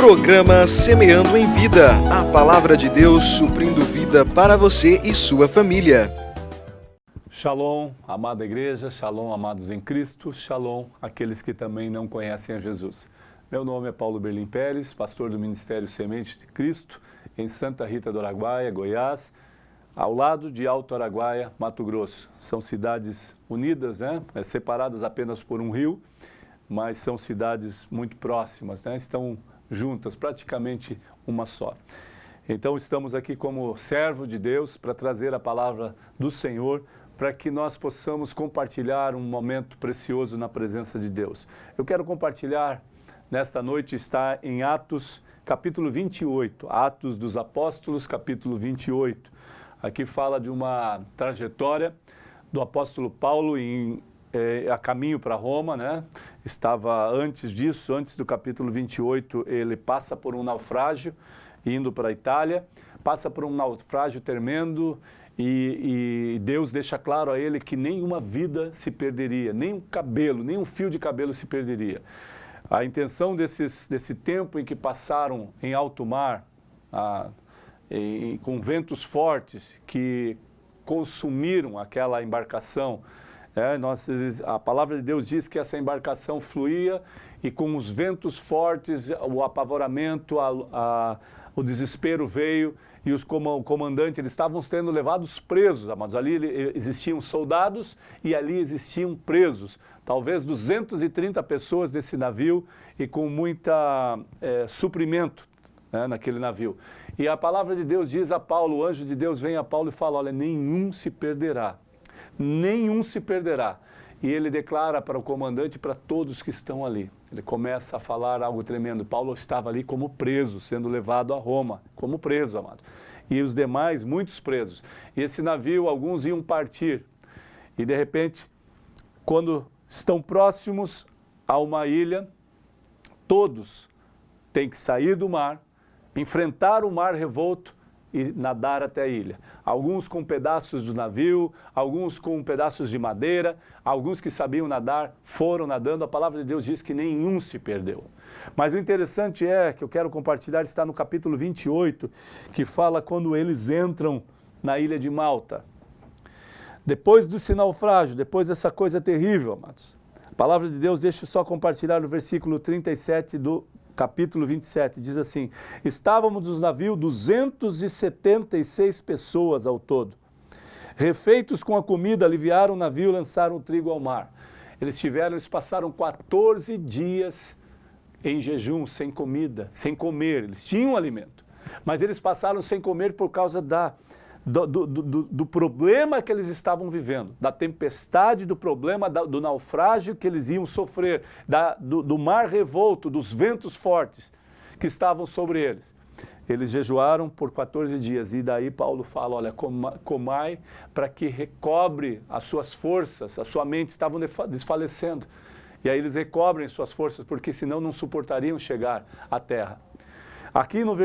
Programa Semeando em Vida, a palavra de Deus suprindo vida para você e sua família. Shalom, amada igreja, shalom, amados em Cristo, shalom, aqueles que também não conhecem a Jesus. Meu nome é Paulo Berlim Pérez, pastor do Ministério Semente de Cristo, em Santa Rita do Araguaia, Goiás, ao lado de Alto Araguaia, Mato Grosso. São cidades unidas, separadas apenas por um rio, mas são cidades muito próximas, estão juntas, praticamente uma só. Então estamos aqui como servo de Deus para trazer a palavra do Senhor, para que nós possamos compartilhar um momento precioso na presença de Deus. Eu quero compartilhar, nesta noite, está em Atos, capítulo 28, Atos dos Apóstolos, capítulo 28. Aqui fala de uma trajetória do apóstolo Paulo a caminho para Roma, Estava antes disso, antes do capítulo 28, ele passa por um naufrágio, indo para a Itália, passa por um naufrágio tremendo e Deus deixa claro a ele que nenhuma vida se perderia, nem um cabelo, nem um fio de cabelo se perderia. A intenção desse tempo em que passaram em alto mar, com ventos fortes que consumiram aquela embarcação, a palavra de Deus diz que essa embarcação fluía e com os ventos fortes, o apavoramento, o desespero veio e o comandante, eles estavam sendo levados presos, amados. Ali existiam soldados e ali existiam presos. Talvez 230 pessoas desse navio e com muita suprimento naquele navio. E a palavra de Deus diz a Paulo, o anjo de Deus vem a Paulo e fala, olha, nenhum se perderá. Nenhum se perderá. E ele declara para o comandante e para todos que estão ali. Ele começa a falar algo tremendo. Paulo estava ali como preso, sendo levado a Roma, como preso, amado. E os demais, muitos presos. E esse navio, alguns iam partir. E de repente, quando estão próximos a uma ilha, todos têm que sair do mar, enfrentar o mar revolto e nadar até a ilha. Alguns com pedaços do navio, alguns com pedaços de madeira, alguns que sabiam nadar foram nadando. A palavra de Deus diz que nenhum se perdeu. Mas o interessante que eu quero compartilhar, está no capítulo 28, que fala quando eles entram na ilha de Malta. Depois desse naufrágio, depois dessa coisa terrível, amados. A palavra de Deus, deixa eu só compartilhar o versículo 37 do capítulo 27, diz assim, estávamos no navio 276 pessoas ao todo. Refeitos com a comida, aliviaram o navio e lançaram o trigo ao mar. Eles passaram 14 dias em jejum, sem comida, sem comer. Eles tinham alimento, mas eles passaram sem comer por causa do problema que eles estavam vivendo, da tempestade, do problema do naufrágio que eles iam sofrer, do mar revolto, dos ventos fortes que estavam sobre eles. Eles jejuaram por 14 dias e daí Paulo fala, olha, comai para que recobre as suas forças, a sua mente estavam desfalecendo. E aí eles recobrem suas forças, porque senão não suportariam chegar à terra. Aqui no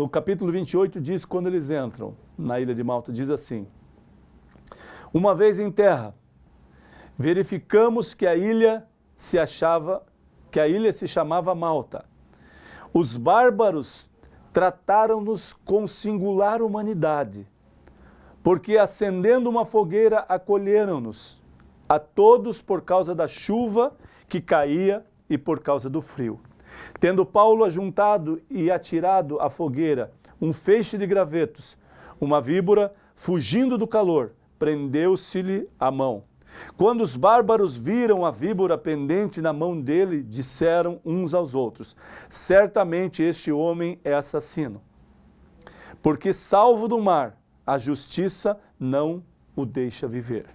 capítulo 28 diz, quando eles entram na ilha de Malta, diz assim, uma vez em terra, verificamos que a ilha se chamava Malta. Os bárbaros trataram-nos com singular humanidade, porque acendendo uma fogueira acolheram-nos, a todos por causa da chuva que caía e por causa do frio. Tendo Paulo ajuntado e atirado à fogueira um feixe de gravetos, uma víbora, fugindo do calor, prendeu-se-lhe a mão. Quando os bárbaros viram a víbora pendente na mão dele, disseram uns aos outros, certamente este homem é assassino, porque salvo do mar, a justiça não o deixa viver.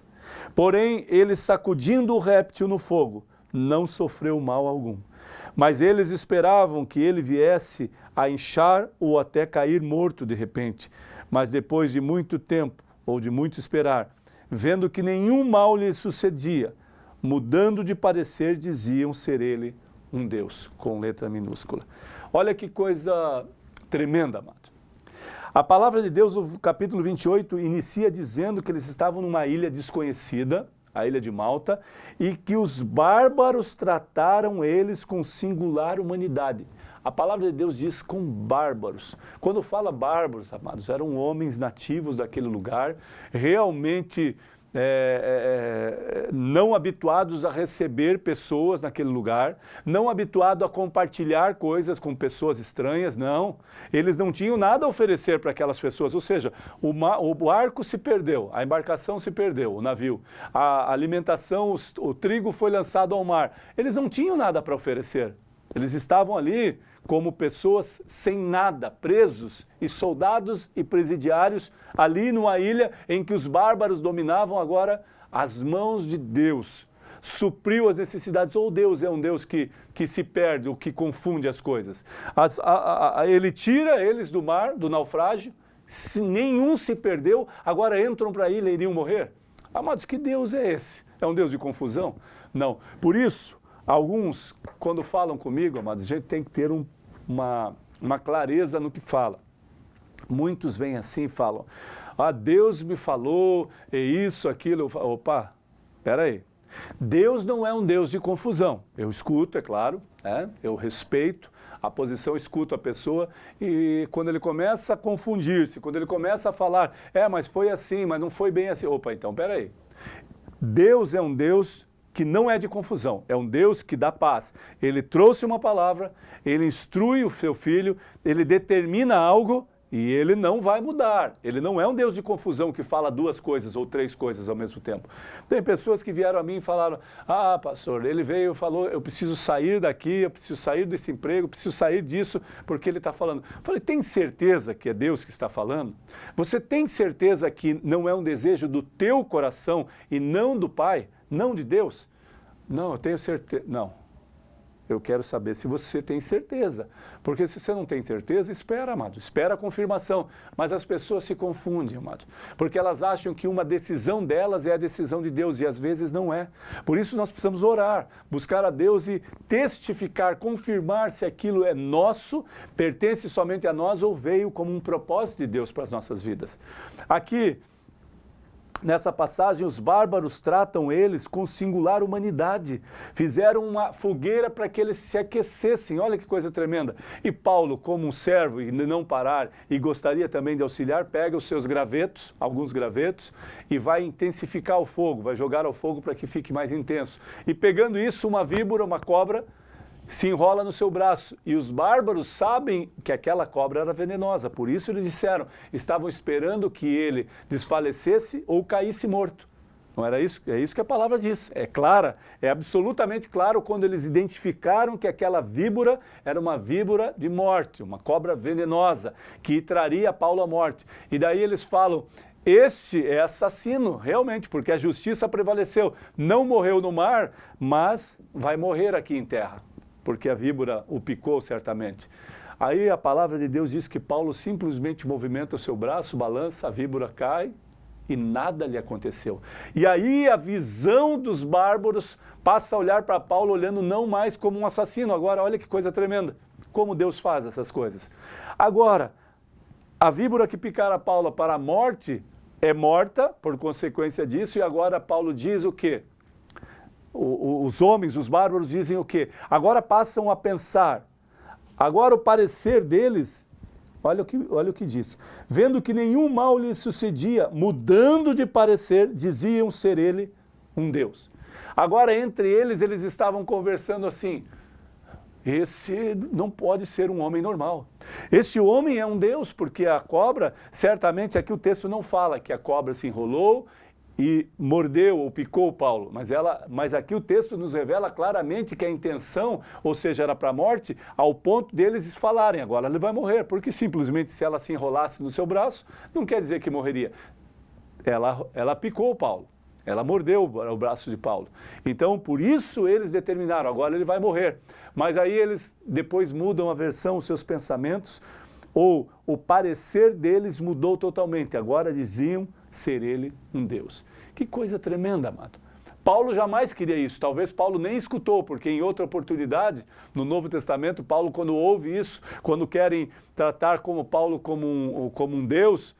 Porém, ele sacudindo o réptil no fogo, não sofreu mal algum. Mas eles esperavam que ele viesse a inchar ou até cair morto de repente. Mas depois de muito tempo, ou de muito esperar, vendo que nenhum mal lhe sucedia, mudando de parecer, diziam ser ele um Deus, com letra minúscula. Olha que coisa tremenda, amado. A palavra de Deus, no capítulo 28, inicia dizendo que eles estavam numa ilha desconhecida, a ilha de Malta, e que os bárbaros trataram eles com singular humanidade. A palavra de Deus diz com bárbaros. Quando fala bárbaros, amados, eram homens nativos daquele lugar, realmente não habituados a receber pessoas naquele lugar, não habituados a compartilhar coisas com pessoas estranhas, não. Eles não tinham nada a oferecer para aquelas pessoas, ou seja, o barco se perdeu, a embarcação se perdeu, o navio, a alimentação, o trigo foi lançado ao mar. Eles não tinham nada para oferecer. Eles estavam ali como pessoas sem nada, presos, e soldados e presidiários ali numa ilha em que os bárbaros dominavam. Agora as mãos de Deus supriu as necessidades. Ou Deus é um Deus que se perde, ou que confunde as coisas. Ele tira eles do mar, do naufrágio, nenhum se perdeu, agora entram para a ilha e iriam morrer. Amados, que Deus é esse? É um Deus de confusão? Não. Por isso, alguns, quando falam comigo, amados, a gente tem que ter uma clareza no que fala. Muitos vêm assim e falam, Deus me falou, é isso, aquilo. Opa, peraí. Deus não é um Deus de confusão. Eu escuto, é claro, eu respeito a posição, escuto a pessoa, e quando ele começa a confundir-se, quando ele começa a falar, mas foi assim, mas não foi bem assim. Opa, então peraí. Deus é um Deus que não é de confusão, é um Deus que dá paz. Ele trouxe uma palavra, ele instrui o seu filho, ele determina algo e ele não vai mudar. Ele não é um Deus de confusão que fala duas coisas ou três coisas ao mesmo tempo. Tem pessoas que vieram a mim e falaram, pastor, ele veio e falou, eu preciso sair daqui, eu preciso sair desse emprego, eu preciso sair disso, porque ele está falando. Eu falei, tem certeza que é Deus que está falando? Você tem certeza que não é um desejo do teu coração e não do Pai? Não de Deus? Não, eu tenho certeza. Não. Eu quero saber se você tem certeza. Porque se você não tem certeza, espera, amado. Espera a confirmação. Mas as pessoas se confundem, amado. Porque elas acham que uma decisão delas é a decisão de Deus e às vezes não é. Por isso nós precisamos orar, buscar a Deus e testificar, confirmar se aquilo é nosso, pertence somente a nós ou veio como um propósito de Deus para as nossas vidas. Aqui, nessa passagem, os bárbaros tratam eles com singular humanidade. Fizeram uma fogueira para que eles se aquecessem. Olha que coisa tremenda. E Paulo, como um servo e não parar, e gostaria também de auxiliar, pega os seus gravetos, alguns gravetos, e vai intensificar o fogo, vai jogar ao fogo para que fique mais intenso. E pegando isso, uma víbora, uma cobra, se enrola no seu braço, e os bárbaros sabem que aquela cobra era venenosa, por isso eles disseram, estavam esperando que ele desfalecesse ou caísse morto. Não era isso? É isso que a palavra diz, é clara, é absolutamente claro quando eles identificaram que aquela víbora era uma víbora de morte, uma cobra venenosa, que traria Paulo à morte. E daí eles falam, este é assassino, realmente, porque a justiça prevaleceu, não morreu no mar, mas vai morrer aqui em terra, porque a víbora o picou certamente. Aí a palavra de Deus diz que Paulo simplesmente movimenta o seu braço, balança, a víbora cai e nada lhe aconteceu. E aí a visão dos bárbaros passa a olhar para Paulo, olhando não mais como um assassino. Agora, olha que coisa tremenda, como Deus faz essas coisas. Agora, a víbora que picara Paulo para a morte é morta por consequência disso, e agora Paulo diz o quê? Os homens, os bárbaros dizem o quê? Agora passam a pensar. Agora o parecer deles, olha o que diz. Vendo que nenhum mal lhe sucedia, mudando de parecer, diziam ser ele um Deus. Agora entre eles estavam conversando assim, esse não pode ser um homem normal. Este homem é um Deus, porque a cobra, certamente aqui o texto não fala que a cobra se enrolou e mordeu ou picou Paulo, mas aqui o texto nos revela claramente que a intenção, ou seja, era para a morte, ao ponto deles falarem, agora ele vai morrer, porque simplesmente se ela se enrolasse no seu braço, não quer dizer que morreria. Ela picou Paulo, ela mordeu o braço de Paulo. Então, por isso eles determinaram, agora ele vai morrer. Mas aí eles depois mudam a versão, os seus pensamentos, ou o parecer deles mudou totalmente, agora diziam ser ele um Deus. Que coisa tremenda, amado. Paulo jamais queria isso, talvez Paulo nem escutou, porque em outra oportunidade, no Novo Testamento, Paulo, quando ouve isso, quando querem tratar como Paulo como um Deus,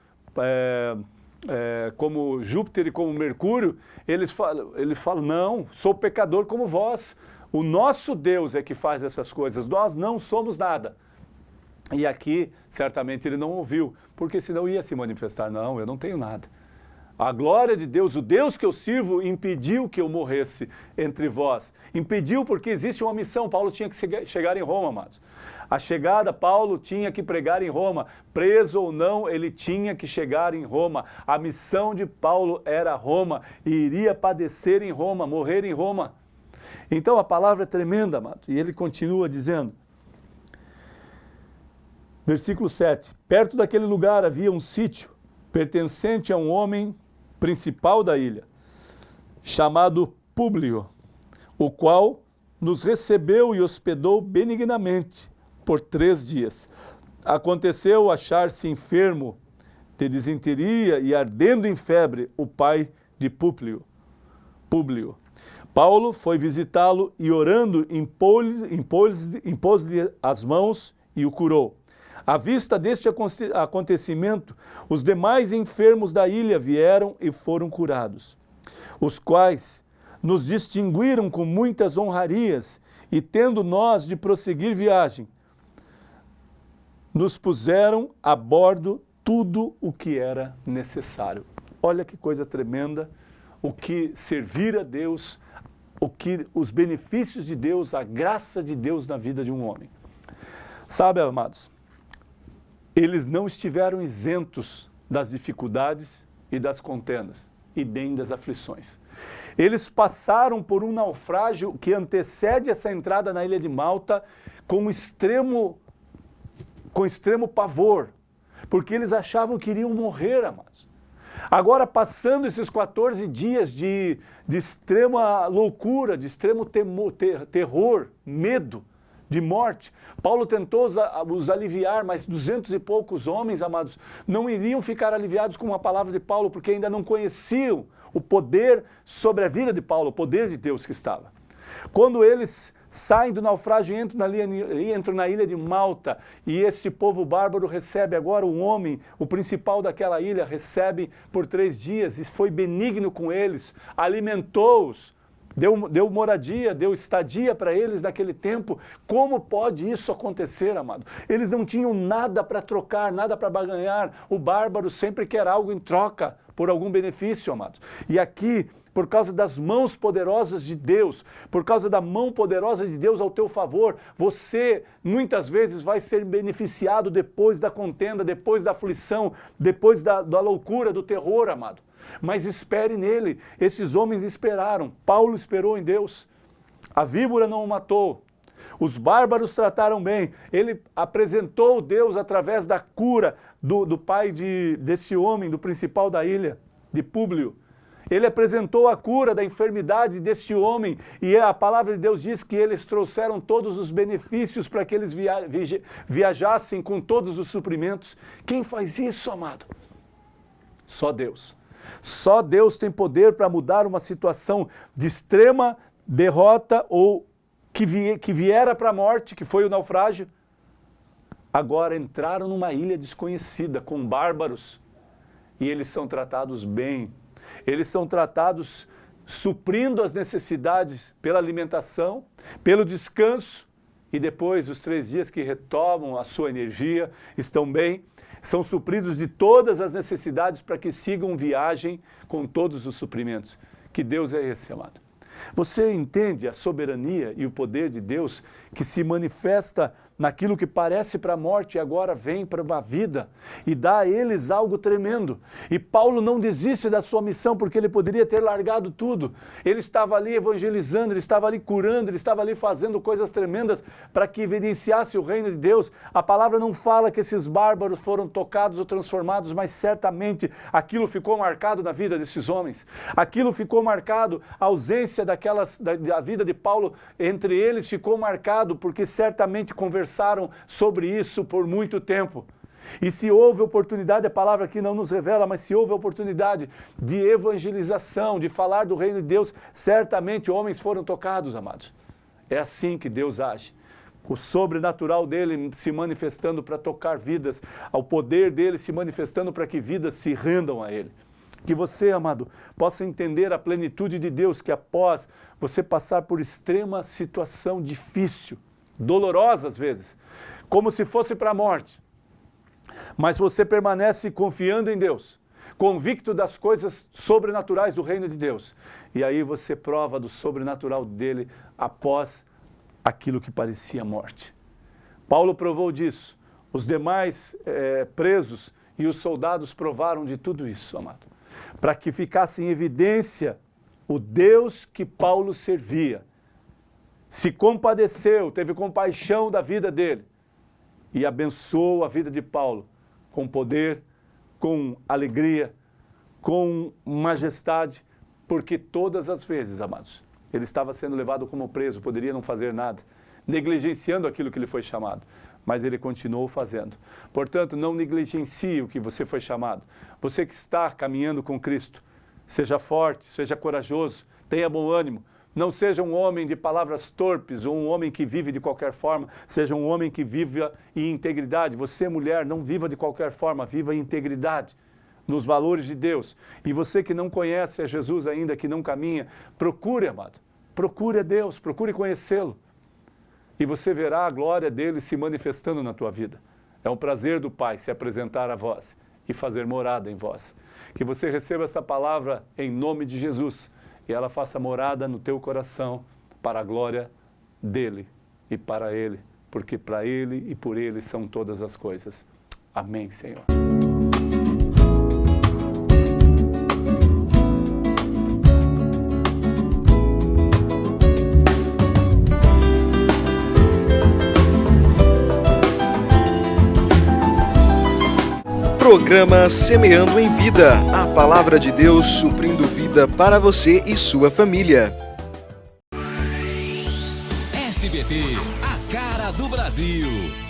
como Júpiter e como Mercúrio, ele fala, não, sou pecador como vós. O nosso Deus é que faz essas coisas, nós não somos nada. E aqui, certamente, ele não ouviu, porque senão ia se manifestar, não, eu não tenho nada. A glória de Deus, o Deus que eu sirvo, impediu que eu morresse entre vós. Impediu porque existe uma missão. Paulo tinha que chegar em Roma, amados. A chegada, Paulo tinha que pregar em Roma. Preso ou não, ele tinha que chegar em Roma. A missão de Paulo era Roma e iria padecer em Roma, morrer em Roma. Então a palavra é tremenda, amados. E ele continua dizendo, versículo 7, perto daquele lugar havia um sítio pertencente a um homem principal da ilha, chamado Públio, o qual nos recebeu e hospedou benignamente por 3 dias. Aconteceu achar-se enfermo de disenteria e ardendo em febre o pai de Públio. Paulo foi visitá-lo e orando impôs-lhe as mãos e o curou. À vista deste acontecimento, os demais enfermos da ilha vieram e foram curados, os quais nos distinguiram com muitas honrarias e, tendo nós de prosseguir viagem, nos puseram a bordo tudo o que era necessário. Olha que coisa tremenda, o que servir a Deus, os benefícios de Deus, a graça de Deus na vida de um homem. Sabe, amados, eles não estiveram isentos das dificuldades e das contendas, e bem das aflições. Eles passaram por um naufrágio que antecede essa entrada na ilha de Malta com extremo pavor, porque eles achavam que iriam morrer, amados. Agora, passando esses 14 dias de extrema loucura, de extremo terror, medo, de morte, Paulo tentou os aliviar, mas 200 e poucos homens, amados, não iriam ficar aliviados com a palavra de Paulo, porque ainda não conheciam o poder sobre a vida de Paulo, o poder de Deus que estava. Quando eles saem do naufrágio e entram na ilha de Malta, e esse povo bárbaro recebe agora um homem, o principal daquela ilha, recebe por 3 dias, e foi benigno com eles, alimentou-os, deu moradia, deu estadia para eles naquele tempo. Como pode isso acontecer, amado? Eles não tinham nada para trocar, nada para barganhar. O bárbaro sempre quer algo em troca por algum benefício, amados. E aqui, por causa das mãos poderosas de Deus, por causa da mão poderosa de Deus ao teu favor, você muitas vezes vai ser beneficiado depois da contenda, depois da aflição, depois da loucura, do terror, amado. Mas espere nele. Esses homens esperaram. Paulo esperou em Deus. A víbora não o matou. Os bárbaros trataram bem. Ele apresentou Deus através da cura do pai desse homem, do principal da ilha, de Públio. Ele apresentou a cura da enfermidade deste homem, e a palavra de Deus diz que eles trouxeram todos os benefícios para que eles viajassem com todos os suprimentos. Quem faz isso, amado? Só Deus. Só Deus tem poder para mudar uma situação de extrema derrota ou que viera para a morte, que foi o naufrágio. Agora entraram numa ilha desconhecida com bárbaros e eles são tratados bem. Eles são tratados suprindo as necessidades pela alimentação, pelo descanso, e depois os 3 dias que retomam a sua energia, estão bem, são supridos de todas as necessidades para que sigam viagem com todos os suprimentos. Que Deus é esse, amado? Você entende a soberania e o poder de Deus que se manifesta naquilo que parece para a morte e agora vem para uma vida e dá a eles algo tremendo. E Paulo não desiste da sua missão porque ele poderia ter largado tudo. Ele estava ali evangelizando, ele estava ali curando, ele estava ali fazendo coisas tremendas para que evidenciasse o reino de Deus. A palavra não fala que esses bárbaros foram tocados ou transformados, mas certamente aquilo ficou marcado na vida desses homens. Aquilo ficou marcado, a ausência da vida de Paulo entre eles ficou marcado porque certamente conversaram sobre isso por muito tempo. E se houve oportunidade, a palavra aqui não nos revela, mas se houve oportunidade de evangelização, de falar do reino de Deus, certamente homens foram tocados, amados. É assim que Deus age. O sobrenatural dele se manifestando para tocar vidas, ao poder dele se manifestando para que vidas se rendam a ele. Que você, amado, possa entender a plenitude de Deus, que após você passar por extrema situação difícil, dolorosa às vezes, como se fosse para a morte, mas você permanece confiando em Deus, convicto das coisas sobrenaturais do reino de Deus, e aí você prova do sobrenatural dele após aquilo que parecia morte. Paulo provou disso, os demais presos e os soldados provaram de tudo isso, amado, para que ficasse em evidência o Deus que Paulo servia. Se compadeceu, teve compaixão da vida dele e abençoou a vida de Paulo com poder, com alegria, com majestade, porque todas as vezes, amados, ele estava sendo levado como preso, poderia não fazer nada, negligenciando aquilo que lhe foi chamado, mas ele continuou fazendo. Portanto, não negligencie o que você foi chamado. Você que está caminhando com Cristo, seja forte, seja corajoso, tenha bom ânimo. Não seja um homem de palavras torpes ou um homem que vive de qualquer forma, seja um homem que viva em integridade. Você, mulher, não viva de qualquer forma, viva em integridade, nos valores de Deus. E você que não conhece a Jesus ainda, que não caminha, procure, amado, procure a Deus, procure conhecê-lo. E você verá a glória dele se manifestando na tua vida. É um prazer do Pai se apresentar a vós e fazer morada em vós. Que você receba essa palavra em nome de Jesus e ela faça morada no teu coração para a glória dele e para ele, porque para ele e por ele são todas as coisas. Amém, Senhor. Programa Semeando em Vida, a palavra de Deus suprindo vida para você e sua família. SBT, a cara do Brasil.